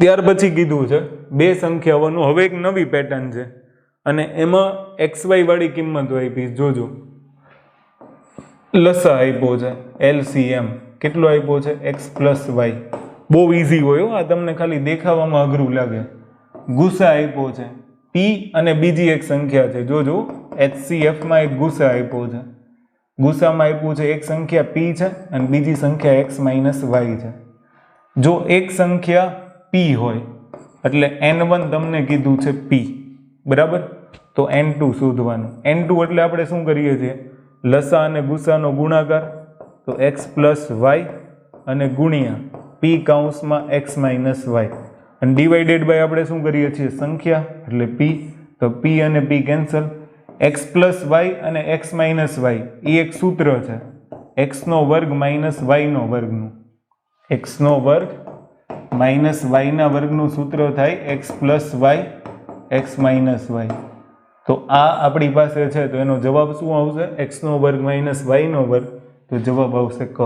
ત્યાર પછી કીધું છે બે સંખ્યાઓનું હવે એક નવી પેટર્ન છે અને એમાં XY વાળી કિંમતો આપી. જોજો લસા આપ્યો છે LCM કેટલો આપ્યો છે x પ્લસ વાય. બહુ ઇઝી હોય આ, તમને ખાલી દેખાવામાં અઘરું લાગે. ગુસા આપ્યો છે p અને બીજી એક સંખ્યા છે. જોજો HCF માં એક ગુસા આપ્યો છે. ગુસામાં આપ્યું છે એક સંખ્યા p છે અને બીજી સંખ્યા x માઇનસ વાય છે. જો એક સંખ્યા p હોય એટલે n1 તમને કીધું છે p, બરાબર? તો n2 શોધવાનું. n2 એટલે આપણે શું કરીએ છીએ? લસા અને ગુસાનો ગુણાકાર, તો x પ્લસ વાય અને ગુણ્યા p કૌંસમાં x માઇનસ વાય અને ડિવાઇડેડ બાય આપણે શું કરીએ છીએ? સંખ્યા એટલે p, તો p અને p cancel. x plus y અને x માઇનસ વાય એ એક સૂત્ર છે x નો વર્ગ માઇનસ y નો વર્ગનું. x નો વર્ગ માઇનસ y ના વર્ગનું સૂત્ર થાય x plus y x minus y. તો આ આપણી પાસે છે, તો એનો જવાબ શું આવશે? x નો વર્ગ માઇનસ y નો વર્ગ, તો જવાબ આવશે ક.